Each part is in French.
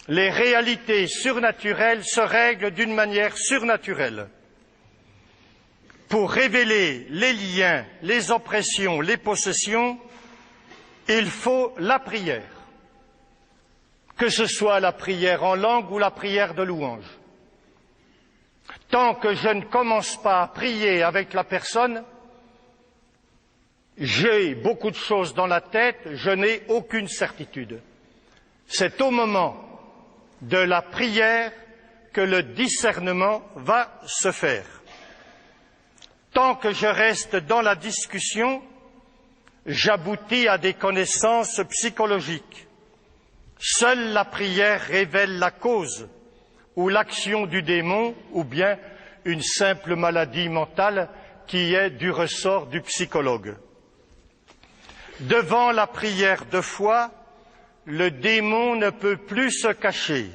les réalités surnaturelles se règlent d'une manière surnaturelle. Pour révéler les liens, les oppressions, les possessions, il faut la prière, que ce soit la prière en langue ou la prière de louange. Tant que je ne commence pas à prier avec la personne, j'ai beaucoup de choses dans la tête, je n'ai aucune certitude. C'est au moment de la prière que le discernement va se faire. Tant que je reste dans la discussion, j'aboutis à des connaissances psychologiques. Seule la prière révèle la cause ou l'action du démon ou bien une simple maladie mentale qui est du ressort du psychologue. Devant la prière de foi, le démon ne peut plus se cacher.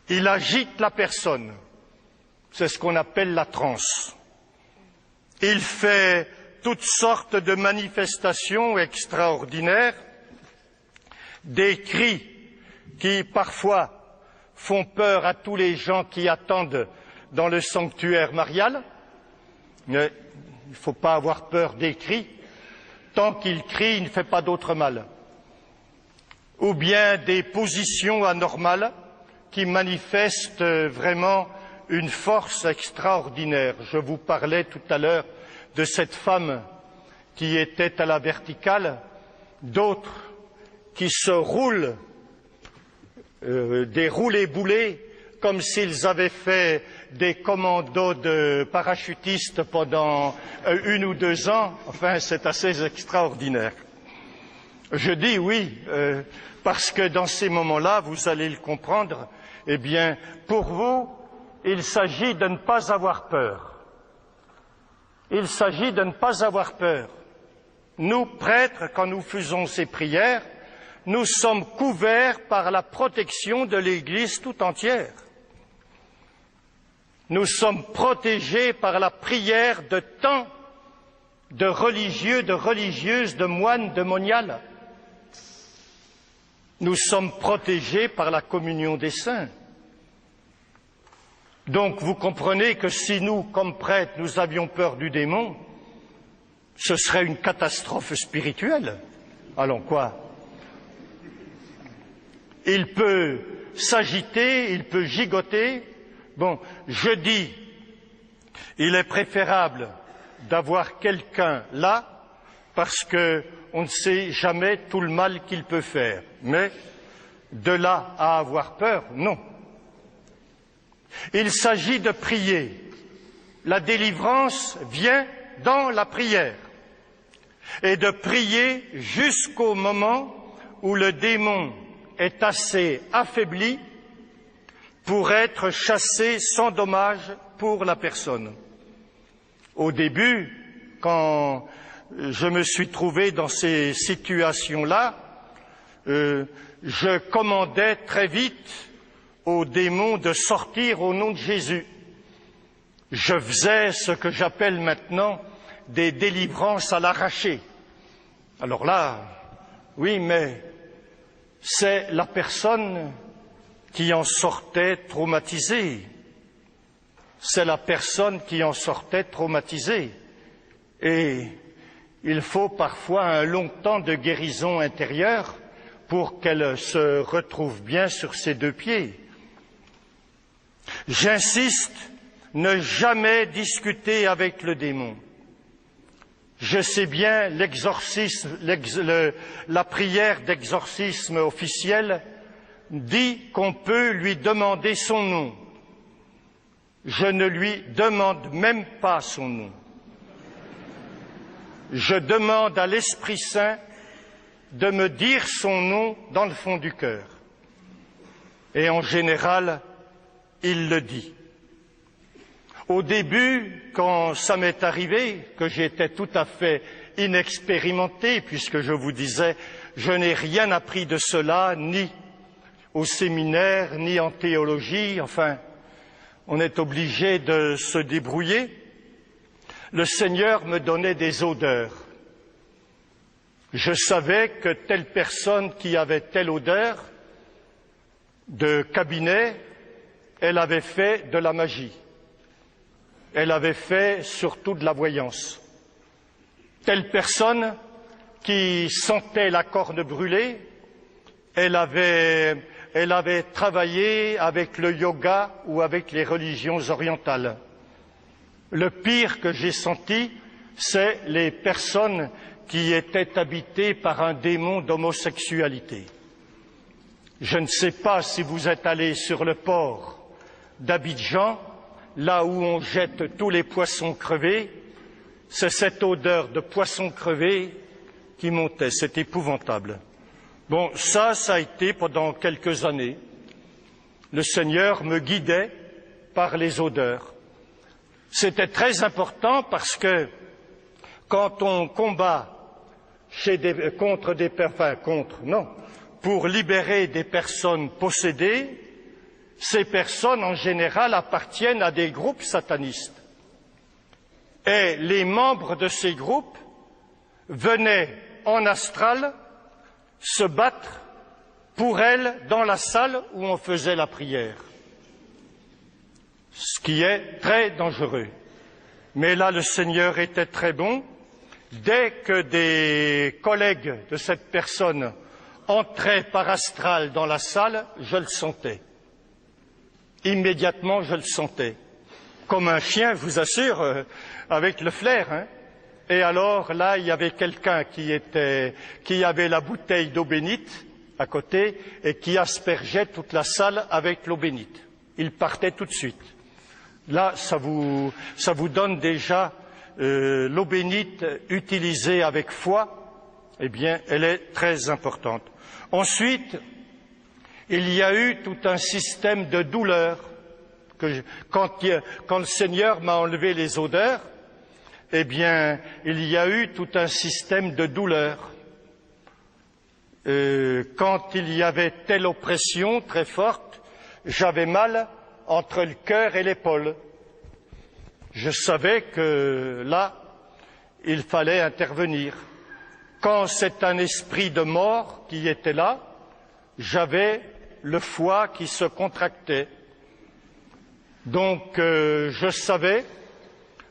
Il agite la personne. C'est ce qu'on appelle la transe. Il fait toutes sortes de manifestations extraordinaires, des cris qui parfois font peur à tous les gens qui attendent dans le sanctuaire marial. Mais il ne faut pas avoir peur des cris. Tant qu'il crie, il ne fait pas d'autre mal. Ou bien des positions anormales qui manifestent vraiment une force extraordinaire. Je vous parlais tout à l'heure de cette femme qui était à la verticale, d'autres qui se roulent, des roulés-boulés, comme s'ils avaient fait des commandos de parachutistes pendant 1 ou 2 ans. Enfin, c'est assez extraordinaire. Je dis oui, parce que dans ces moments-là, vous allez le comprendre, eh bien, pour vous, il s'agit de ne pas avoir peur. Il s'agit de ne pas avoir peur. Nous, prêtres, quand nous faisons ces prières, nous sommes couverts par la protection de l'Église tout entière. Nous sommes protégés par la prière de tant de religieux, de religieuses, de moines, de moniales. Nous sommes protégés par la communion des saints. Donc vous comprenez que si nous, comme prêtres, nous avions peur du démon, ce serait une catastrophe spirituelle. Allons quoi? Il peut s'agiter, il peut gigoter. Bon, je dis, il est préférable d'avoir quelqu'un là, parce qu'on ne sait jamais tout le mal qu'il peut faire. Mais de là à avoir peur, non. Il s'agit de prier. La délivrance vient dans la prière. Et de prier jusqu'au moment où le démon est assez affaibli pour être chassé sans dommage pour la personne. Au début, quand je me suis trouvé dans ces situations-là, je commandais très vite au démon de sortir au nom de Jésus. Je faisais ce que j'appelle maintenant des délivrances à l'arraché. Alors là, oui, mais c'est la personne qui en sortait traumatisée. C'est la personne qui en sortait traumatisée. Et il faut parfois un long temps de guérison intérieure pour qu'elle se retrouve bien sur ses 2 pieds. J'insiste, ne jamais discuter avec le démon. Je sais bien, la prière d'exorcisme officielle dit qu'on peut lui demander son nom. Je ne lui demande même pas son nom. Je demande à l'Esprit Saint de me dire son nom dans le fond du cœur. Et en général, il le dit. Au début, quand ça m'est arrivé, que j'étais tout à fait inexpérimenté, puisque je vous disais, je n'ai rien appris de cela, ni au séminaire, ni en théologie, enfin, on est obligé de se débrouiller. Le Seigneur me donnait des odeurs. Je savais que telle personne qui avait telle odeur de cabinet, elle avait fait de la magie. Elle avait fait surtout de la voyance. Telle personne qui sentait la corne brûlée, elle avait travaillé avec le yoga ou avec les religions orientales. Le pire que j'ai senti, c'est les personnes qui étaient habitées par un démon d'homosexualité. Je ne sais pas si vous êtes allés sur le port d'Abidjan, là où on jette tous les poissons crevés, c'est cette odeur de poissons crevés qui montait, c'est épouvantable. Bon, ça a été pendant quelques années. Le Seigneur me guidait par les odeurs. C'était très important parce que quand on combat pour libérer des personnes possédées, ces personnes en général appartiennent à des groupes satanistes. Et les membres de ces groupes venaient en astral se battre pour elles dans la salle où on faisait la prière. Ce qui est très dangereux. Mais là, le Seigneur était très bon. Dès que des collègues de cette personne entraient par astral dans la salle, je le sentais. Immédiatement, je le sentais. Comme un chien, je vous assure, avec le flair, hein. Et alors, là, il y avait quelqu'un qui avait la bouteille d'eau bénite à côté et qui aspergeait toute la salle avec l'eau bénite. Il partait tout de suite. Là, ça vous donne déjà l'eau bénite utilisée avec foi, eh bien, elle est très importante. Ensuite, il y a eu tout un système de douleur. Quand le Seigneur m'a enlevé les odeurs, eh bien, il y a eu tout un système de douleur. Quand il y avait telle oppression très forte, j'avais mal entre le cœur et l'épaule. Je savais que là, il fallait intervenir. Quand c'est un esprit de mort qui était là, j'avais le foie qui se contractait. Donc, je savais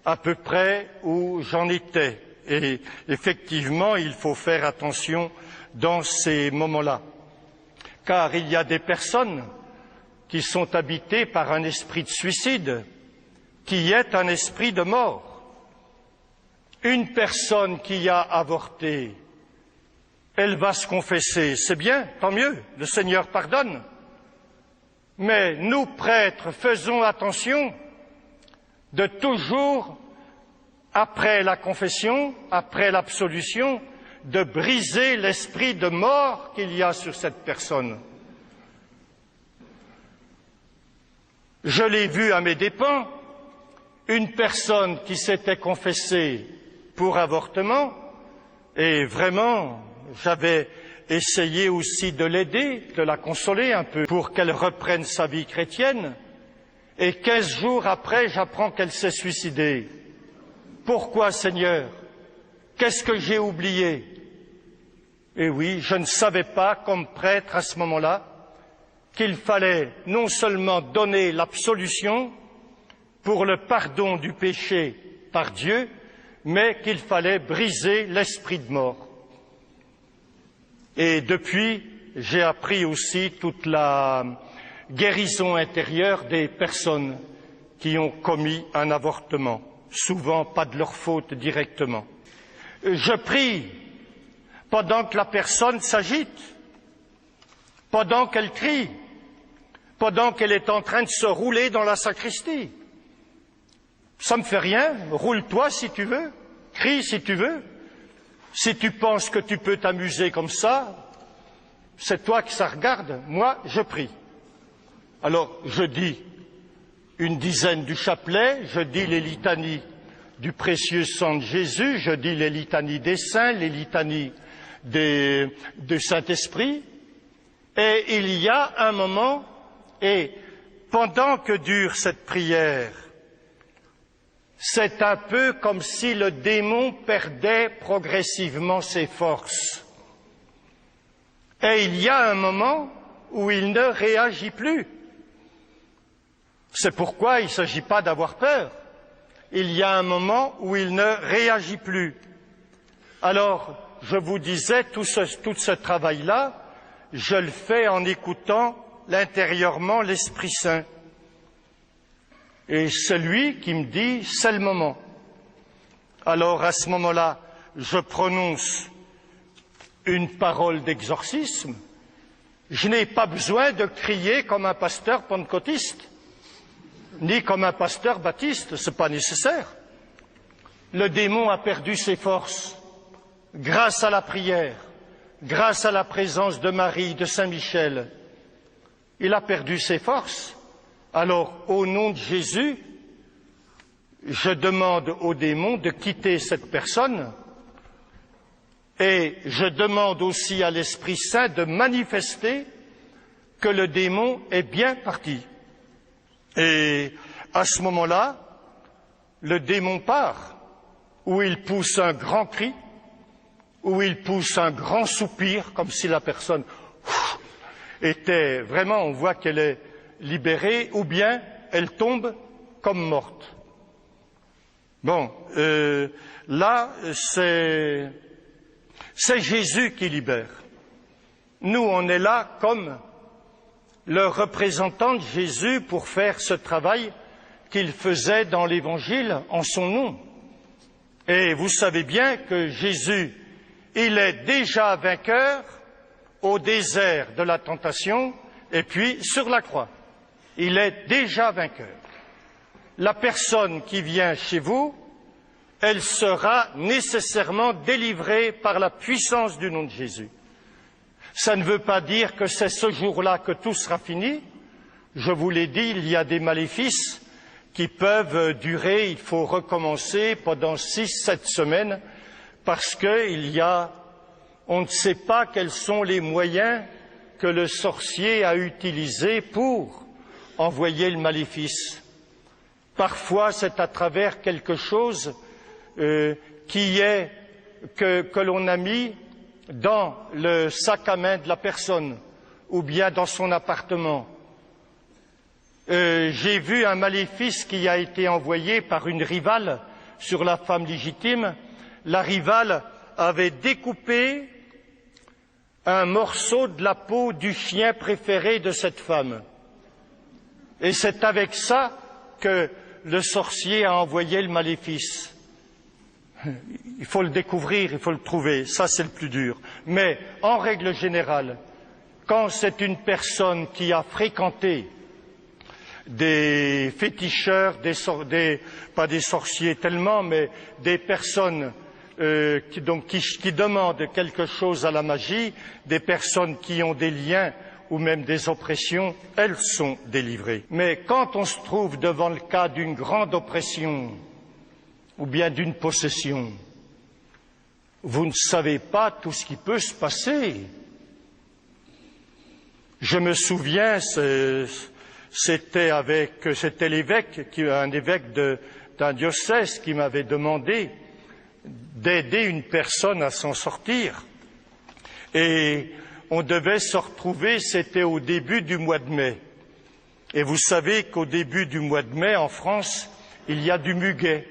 à peu près où j'en étais. Et effectivement, il faut faire attention dans ces moments-là. Car il y a des personnes qui sont habitées par un esprit de suicide, qui est un esprit de mort. Une personne qui a avorté, elle va se confesser, c'est bien, tant mieux, le Seigneur pardonne. Mais nous, prêtres, faisons attention de toujours, après la confession, après l'absolution, de briser l'esprit de mort qu'il y a sur cette personne. Je l'ai vu à mes dépens, une personne qui s'était confessée pour avortement, et vraiment, j'avais essayé aussi de l'aider, de la consoler un peu, pour qu'elle reprenne sa vie chrétienne, et 15 jours après, j'apprends qu'elle s'est suicidée. Pourquoi, Seigneur? Qu'est-ce que j'ai oublié? Et oui, je ne savais pas, comme prêtre à ce moment-là, qu'il fallait non seulement donner l'absolution pour le pardon du péché par Dieu, mais qu'il fallait briser l'esprit de mort. Et depuis, j'ai appris aussi toute la guérison intérieure des personnes qui ont commis un avortement, souvent pas de leur faute directement. Je prie pendant que la personne s'agite, pendant qu'elle crie, pendant qu'elle est en train de se rouler dans la sacristie. Ça me fait rien, roule-toi si tu veux, crie si tu veux. Si tu penses que tu peux t'amuser comme ça, c'est toi qui ça regarde, moi je prie. Alors je dis une dizaine du chapelet, je dis les litanies du précieux sang de Jésus, je dis les litanies des saints, les litanies du Saint-Esprit, et il y a un moment, et pendant que dure cette prière, c'est un peu comme si le démon perdait progressivement ses forces. Et il y a un moment où il ne réagit plus. C'est pourquoi il ne s'agit pas d'avoir peur. Il y a un moment où il ne réagit plus. Alors, je vous disais, tout ce travail-là, je le fais en écoutant intérieurement l'Esprit Saint. Et c'est lui qui me dit, c'est le moment. Alors, à ce moment-là, je prononce une parole d'exorcisme. Je n'ai pas besoin de crier comme un pasteur pentecôtiste, ni comme un pasteur baptiste, ce n'est pas nécessaire. Le démon a perdu ses forces grâce à la prière, grâce à la présence de Marie, de Saint Michel. Il a perdu ses forces. Alors, au nom de Jésus, je demande au démon de quitter cette personne et je demande aussi à l'Esprit Saint de manifester que le démon est bien parti. Et à ce moment-là, le démon part, où il pousse un grand cri, où il pousse un grand soupir, comme si la personne était vraiment, on voit qu'elle est libérée, ou bien elle tombe comme morte. Bon, là, c'est Jésus qui libère. Nous, on est là comme le représentant de Jésus pour faire ce travail qu'il faisait dans l'Évangile en son nom. Et vous savez bien que Jésus, il est déjà vainqueur au désert de la tentation et puis sur la croix. Il est déjà vainqueur. La personne qui vient chez vous, elle sera nécessairement délivrée par la puissance du nom de Jésus. Ça ne veut pas dire que c'est ce jour-là que tout sera fini. Je vous l'ai dit, il y a des maléfices qui peuvent durer, il faut recommencer pendant 6-7 semaines, parce on ne sait pas quels sont les moyens que le sorcier a utilisés pour envoyer le maléfice. Parfois, c'est à travers quelque chose que l'on a mis dans le sac à main de la personne ou bien dans son appartement. J'ai vu un maléfice qui a été envoyé par une rivale sur la femme légitime. La rivale avait découpé un morceau de la peau du chien préféré de cette femme. Et c'est avec ça que le sorcier a envoyé le maléfice. Il faut le découvrir, il faut le trouver, ça c'est le plus dur. Mais en règle générale, quand c'est une personne qui a fréquenté des féticheurs, pas des sorciers tellement, mais des personnes qui demandent quelque chose à la magie, des personnes qui ont des liens ou même des oppressions, elles sont délivrées. Mais quand on se trouve devant le cas d'une grande oppression ou bien d'une possession, vous ne savez pas tout ce qui peut se passer. Je me souviens, c'était l'évêque, un évêque d'un diocèse qui m'avait demandé d'aider une personne à s'en sortir. Et on devait se retrouver, c'était au début du mois de mai. Et vous savez qu'au début du mois de mai, en France, il y a du muguet.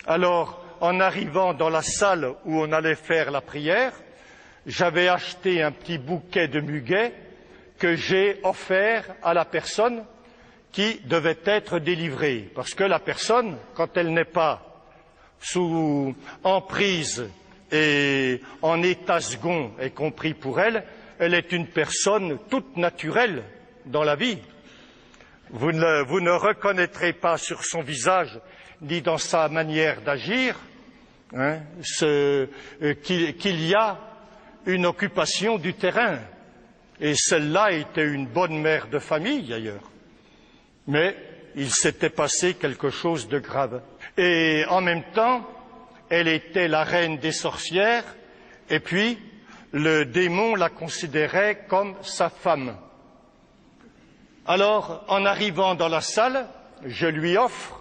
Alors, en arrivant dans la salle où on allait faire la prière, j'avais acheté un petit bouquet de muguet que j'ai offert à la personne qui devait être délivrée. Parce que la personne, quand elle n'est pas sous emprise et en état second, y compris pour elle, elle est une personne toute naturelle dans la vie. Vous ne reconnaîtrez pas sur son visage ni dans sa manière d'agir qu'il y a une occupation du terrain. Et celle-là était une bonne mère de famille, d'ailleurs. Mais il s'était passé quelque chose de grave. Et en même temps, elle était la reine des sorcières, et puis le démon la considérait comme sa femme. Alors, en arrivant dans la salle, je lui offre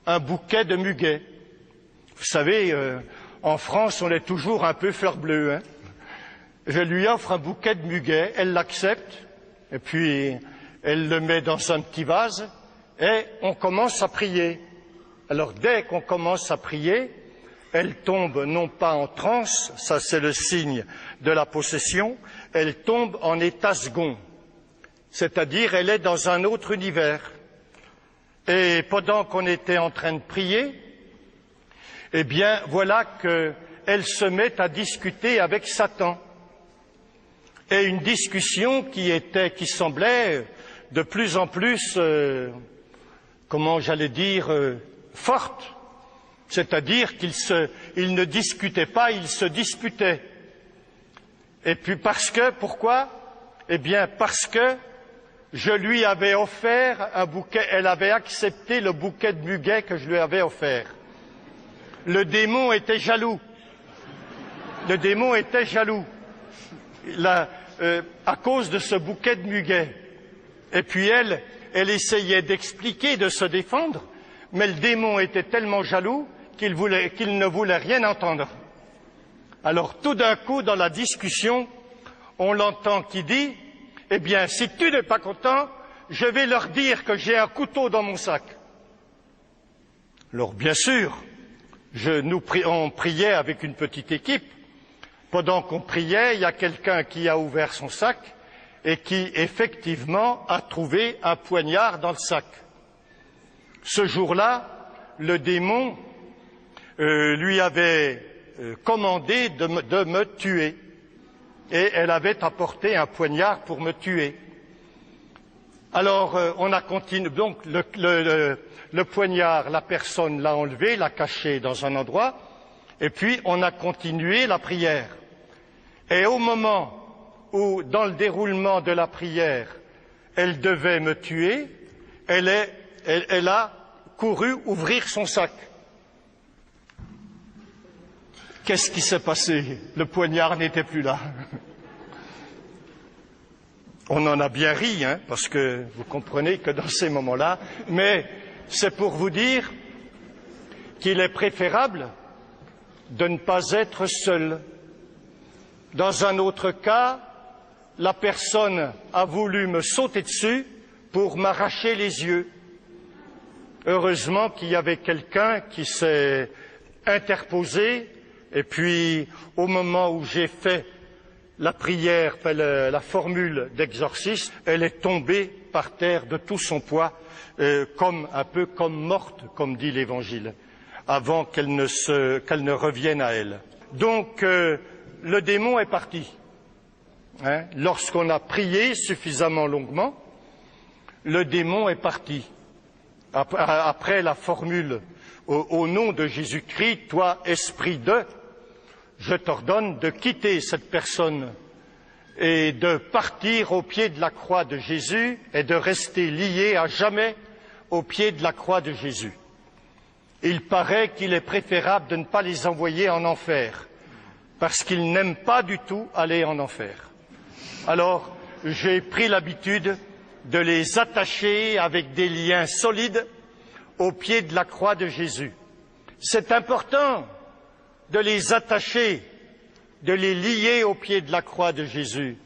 un bouquet de muguet. Vous savez, en France, on est toujours un peu fleur bleue, hein. je lui offre un bouquet de muguet, elle l'accepte, et puis elle le met dans un petit vase, et on commence à prier. Alors dès qu'on commence à prier, elle tombe non pas en transe, ça c'est le signe de la possession, elle tombe en état second, c'est-à-dire elle est dans un autre univers. Et pendant qu'on était en train de prier, eh bien voilà qu'elle se met à discuter avec Satan. Et une discussion qui semblait de plus en plus, forte. C'est-à-dire qu'ils ne discutaient pas, ils se disputaient. Et puis pourquoi? Eh bien parce que je lui avais offert un bouquet, elle avait accepté le bouquet de muguet que je lui avais offert. Le démon était jaloux. Le démon était jaloux. À cause de ce bouquet de muguet. Et puis elle essayait d'expliquer, de se défendre, mais le démon était tellement jaloux qu'il ne voulait rien entendre. Alors tout d'un coup, dans la discussion, on l'entend qui dit « Eh bien, si tu n'es pas content, je vais leur dire que j'ai un couteau dans mon sac. » Alors bien sûr, on priait avec une petite équipe. Pendant qu'on priait, il y a quelqu'un qui a ouvert son sac et qui, effectivement, a trouvé un poignard dans le sac. Ce jour-là, le démon lui avait commandé de me tuer et elle avait apporté un poignard pour me tuer. Alors, on a continué. Donc, le poignard, la personne l'a enlevé, l'a caché dans un endroit, et puis on a continué la prière. Et au moment où, dans le déroulement de la prière, elle devait me tuer, elle a couru ouvrir son sac. Qu'est-ce qui s'est passé? Le poignard n'était plus là. On en a bien ri, parce que vous comprenez que dans ces moments-là, mais c'est pour vous dire qu'il est préférable de ne pas être seul. Dans un autre cas, la personne a voulu me sauter dessus pour m'arracher les yeux. Heureusement qu'il y avait quelqu'un qui s'est interposé, et puis au moment où j'ai fait la prière, la formule d'exorcisme, elle est tombée par terre de tout son poids, un peu comme morte, comme dit l'Évangile, avant qu'elle ne revienne à elle. Donc, le démon est parti. Lorsqu'on a prié suffisamment longuement, le démon est parti. Après la formule au nom de Jésus-Christ, toi, esprit de, je t'ordonne de quitter cette personne et de partir au pied de la croix de Jésus et de rester lié à jamais au pied de la croix de Jésus. Il paraît qu'il est préférable de ne pas les envoyer en enfer, parce qu'ils n'aiment pas du tout aller en enfer. Alors, j'ai pris l'habitude de les attacher avec des liens solides au pied de la croix de Jésus. C'est important de les attacher, de les lier au pied de la croix de Jésus.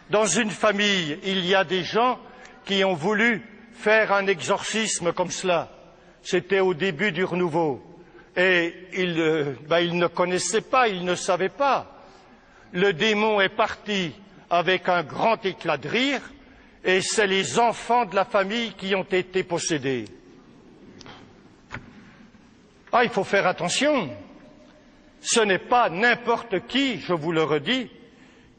Dans une famille, il y a des gens qui ont voulu faire un exorcisme comme cela. C'était au début du renouveau. Et ils ne connaissaient pas, ils ne savaient pas. Le démon est parti avec un grand éclat de rire, et c'est les enfants de la famille qui ont été possédés. Ah, il faut faire attention. Ce n'est pas n'importe qui, je vous le redis,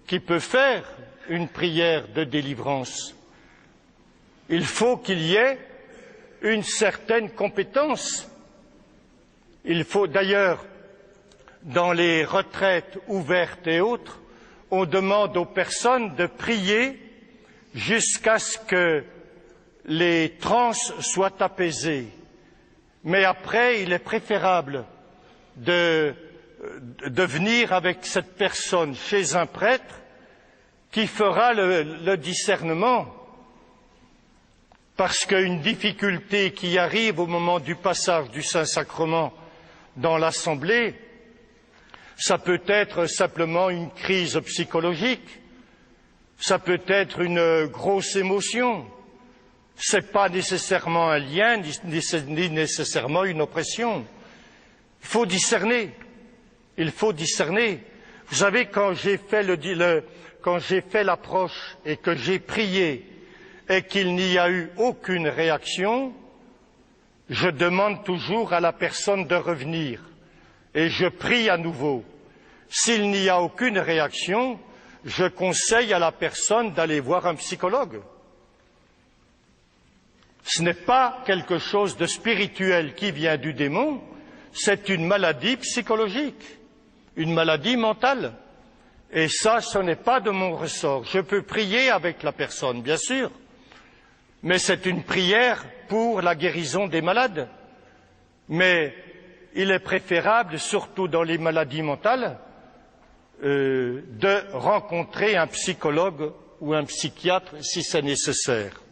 qui peut faire une prière de délivrance. Il faut qu'il y ait une certaine compétence. Il faut d'ailleurs, dans les retraites ouvertes et autres, on demande aux personnes de prier jusqu'à ce que les transes soient apaisées. Mais après, il est préférable de venir avec cette personne chez un prêtre qui fera le discernement. Parce qu'une difficulté qui arrive au moment du passage du Saint-Sacrement dans l'Assemblée, Ça peut être simplement une crise psychologique, ça peut être une grosse émotion. C'est pas nécessairement un lien, ni nécessairement une oppression. Il faut discerner. Il faut discerner. Vous savez, quand j'ai fait l'approche et que j'ai prié et qu'il n'y a eu aucune réaction, je demande toujours à la personne de revenir et je prie à nouveau. S'il n'y a aucune réaction, je conseille à la personne d'aller voir un psychologue. Ce n'est pas quelque chose de spirituel qui vient du démon, c'est une maladie psychologique, une maladie mentale. Et ça, ce n'est pas de mon ressort. Je peux prier avec la personne, bien sûr, mais c'est une prière pour la guérison des malades. Mais il est préférable, surtout dans les maladies mentales, de rencontrer un psychologue ou un psychiatre si c'est nécessaire.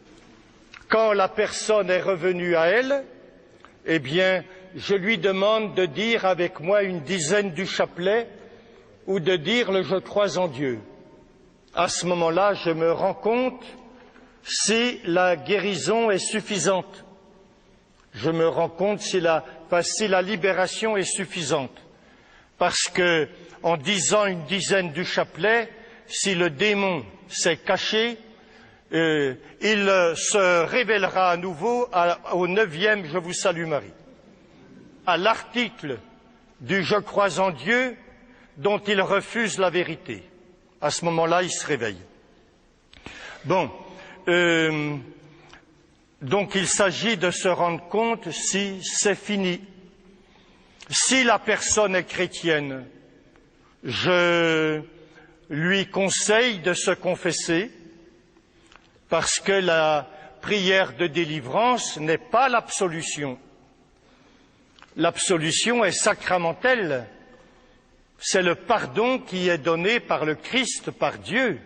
Quand la personne est revenue à elle, eh bien, je lui demande de dire avec moi une dizaine du chapelet ou de dire le « Je crois en Dieu ». À ce moment-là, je me rends compte si la guérison est suffisante. Je me rends compte si la libération est suffisante. Parce que, en disant une dizaine du chapelet, si le démon s'est caché, il se révélera à nouveau au 9e Je vous salue Marie, à l'article du Je crois en Dieu dont il refuse la vérité. À ce moment-là, il se réveille. Bon, donc il s'agit de se rendre compte si c'est fini. Si la personne est chrétienne, je lui conseille de se confesser, parce que la prière de délivrance n'est pas l'absolution. L'absolution est sacramentelle. C'est le pardon qui est donné par le Christ, par Dieu.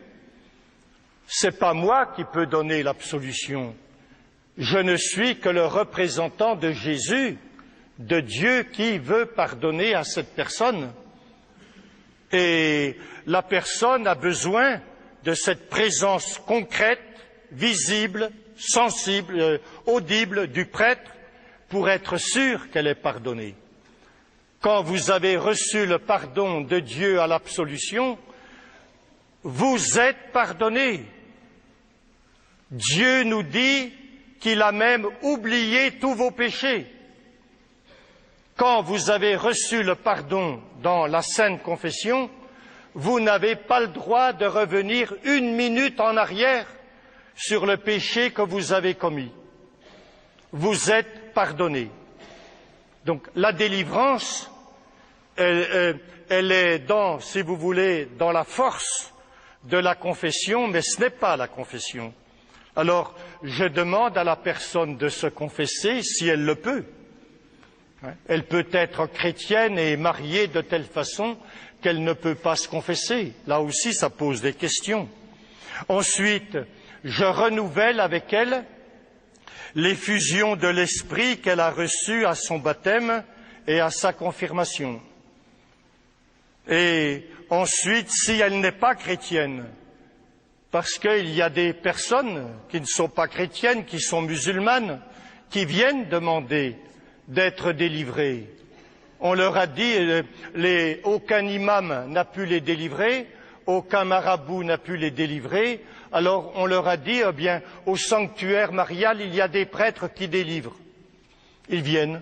C'est pas moi qui peux donner l'absolution. Je ne suis que le représentant de Jésus, de Dieu qui veut pardonner à cette personne. Et la personne a besoin de cette présence concrète, visible, sensible, audible du prêtre pour être sûr qu'elle est pardonnée. Quand vous avez reçu le pardon de Dieu à l'absolution, vous êtes pardonnés. Dieu nous dit qu'il a même oublié tous vos péchés. Quand vous avez reçu le pardon dans la Sainte Confession, vous n'avez pas le droit de revenir une minute en arrière sur le péché que vous avez commis. Vous êtes pardonnés. Donc la délivrance, elle est dans, si vous voulez, dans la force de la confession, mais ce n'est pas la confession. Alors, je demande à la personne de se confesser si elle le peut. Elle peut être chrétienne et mariée de telle façon qu'elle ne peut pas se confesser. Là aussi, ça pose des questions. Ensuite, je renouvelle avec elle l'effusion de l'Esprit qu'elle a reçue à son baptême et à sa confirmation. Et ensuite, si elle n'est pas chrétienne, parce qu'il y a des personnes qui ne sont pas chrétiennes, qui sont musulmanes, qui viennent demander d'être délivrées. On leur a dit, aucun imam n'a pu les délivrer, aucun marabout n'a pu les délivrer, alors on leur a dit, eh bien, au sanctuaire marial, il y a des prêtres qui délivrent. Ils viennent.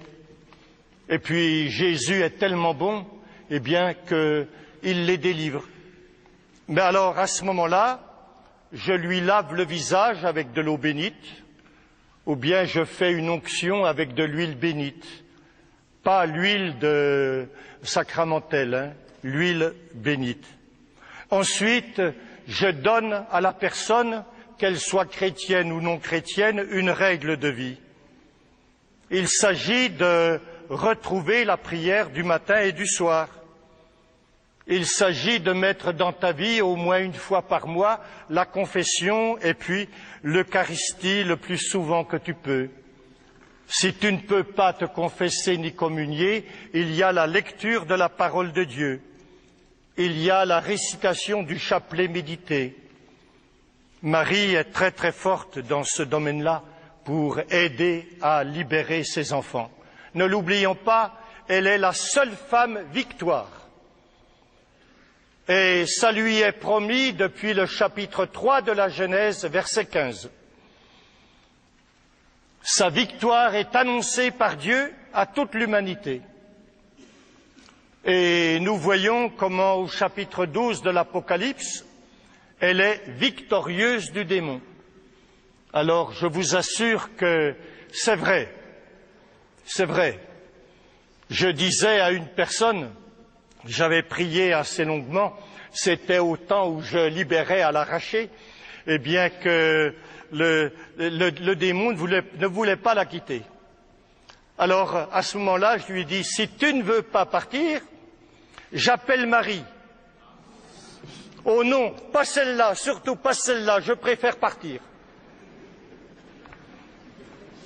Et puis Jésus est tellement bon, eh bien, qu'il les délivre. Mais alors, à ce moment-là, je lui lave le visage avec de l'eau bénite, ou bien je fais une onction avec de l'huile bénite. Pas l'huile sacramentelle, l'huile bénite. Ensuite, je donne à la personne, qu'elle soit chrétienne ou non chrétienne, une règle de vie. Il s'agit de retrouver la prière du matin et du soir. Il s'agit de mettre dans ta vie au moins une fois par mois la confession et puis l'Eucharistie le plus souvent que tu peux. Si tu ne peux pas te confesser ni communier, il y a la lecture de la parole de Dieu. il y a la récitation du chapelet médité. Marie est très très forte dans ce domaine-là pour aider à libérer ses enfants. Ne l'oublions pas, elle est la seule femme victoire. Et ça lui est promis depuis le chapitre 3 de la Genèse, verset 15. Sa victoire est annoncée par Dieu à toute l'humanité. Et nous voyons comment au chapitre 12 de l'Apocalypse, elle est victorieuse du démon. Alors je vous assure que c'est vrai, c'est vrai. Je disais à une personne, j'avais prié assez longuement, c'était au temps où je libérais à l'arraché, eh bien que le démon ne voulait pas la quitter. Alors à ce moment-là, je lui ai dit, si tu ne veux pas partir, j'appelle Marie. Oh non, pas celle-là, surtout pas celle-là, je préfère partir.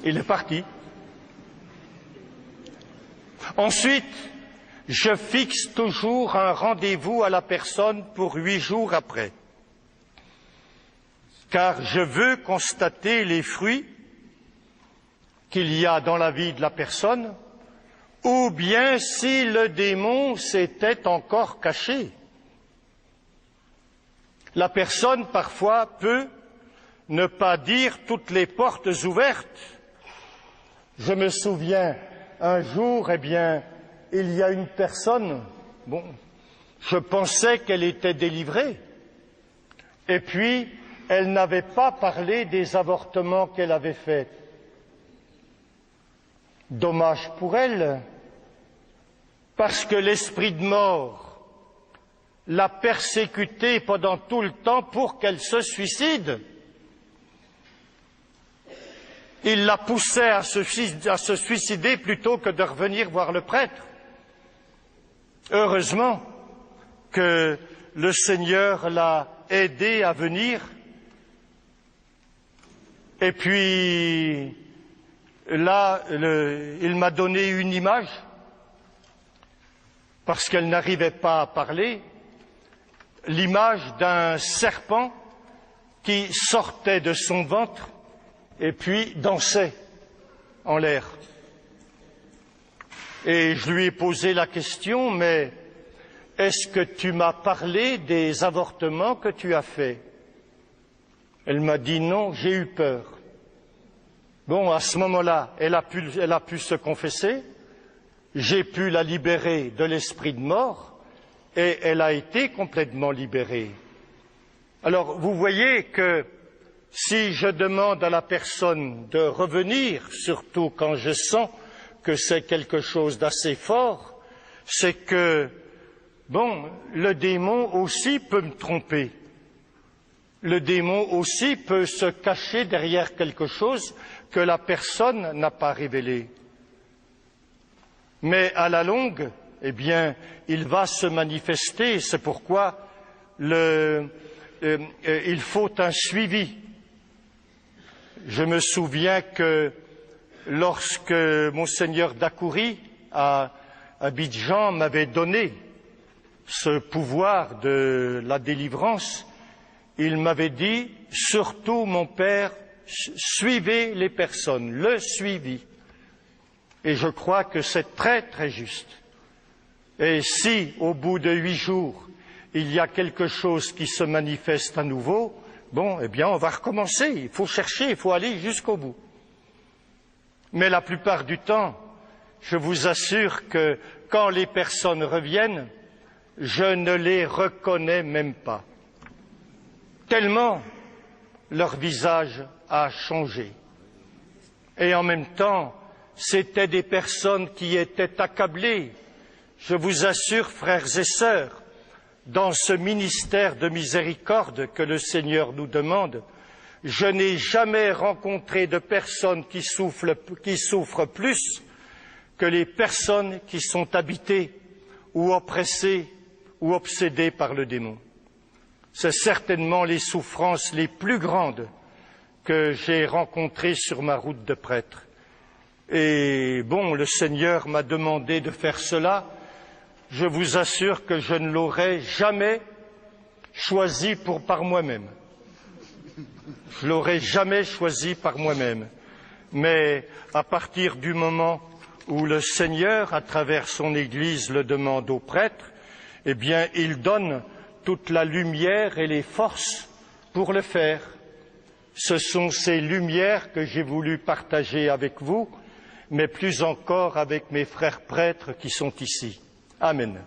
Il est parti. Ensuite, je fixe toujours un rendez-vous à la personne pour 8 jours après, car je veux constater les fruits qu'il y a dans la vie de la personne, ou bien si le démon s'était encore caché. La personne, parfois, peut ne pas dire toutes les portes ouvertes. Je me souviens, un jour, eh bien, il y a une personne, bon, je pensais qu'elle était délivrée, et puis elle n'avait pas parlé des avortements qu'elle avait faits. Dommage pour elle, parce que l'esprit de mort l'a persécutée pendant tout le temps pour qu'elle se suicide. Il la poussait à se suicider plutôt que de revenir voir le prêtre. Heureusement que le Seigneur l'a aidée à venir. Et puis, là, il m'a donné une image, parce qu'elle n'arrivait pas à parler, l'image d'un serpent qui sortait de son ventre et puis dansait en l'air. Et je lui ai posé la question, mais est-ce que tu m'as parlé des avortements que tu as faits? Elle m'a dit non, j'ai eu peur. Bon, à ce moment-là, elle a pu se confesser, j'ai pu la libérer de l'esprit de mort, et elle a été complètement libérée. Alors, vous voyez que si je demande à la personne de revenir, surtout quand je sens que c'est quelque chose d'assez fort, c'est que, bon, le démon aussi peut me tromper. Le démon aussi peut se cacher derrière quelque chose que la personne n'a pas révélé. Mais à la longue, eh bien, il va se manifester. C'est pourquoi il faut un suivi. Je me souviens que lorsque Monseigneur Dacoury à Abidjan m'avait donné ce pouvoir de la délivrance, il m'avait dit, surtout mon père, suivez les personnes, le suivi. Et je crois que c'est très très juste. Et si, au bout de 8 jours, il y a quelque chose qui se manifeste à nouveau, bon, eh bien, on va recommencer. Il faut chercher, il faut aller jusqu'au bout. Mais la plupart du temps, je vous assure que quand les personnes reviennent, je ne les reconnais même pas. Tellement leur visage a changé. Et en même temps, c'étaient des personnes qui étaient accablées. Je vous assure, frères et sœurs, dans ce ministère de miséricorde que le Seigneur nous demande, je n'ai jamais rencontré de personnes qui souffrent plus que les personnes qui sont habitées ou oppressées ou obsédées par le démon. C'est certainement les souffrances les plus grandes que j'ai rencontrées sur ma route de prêtre. Et bon, le Seigneur m'a demandé de faire cela je vous assure que je ne l'aurais jamais choisi par moi-même. Je ne l'aurais jamais choisi par moi-même. Mais à partir du moment où le Seigneur, à travers son Église, le demande aux prêtres, eh bien, il donne toute la lumière et les forces pour le faire. Ce sont ces lumières que j'ai voulu partager avec vous, mais plus encore avec mes frères prêtres qui sont ici. Amen.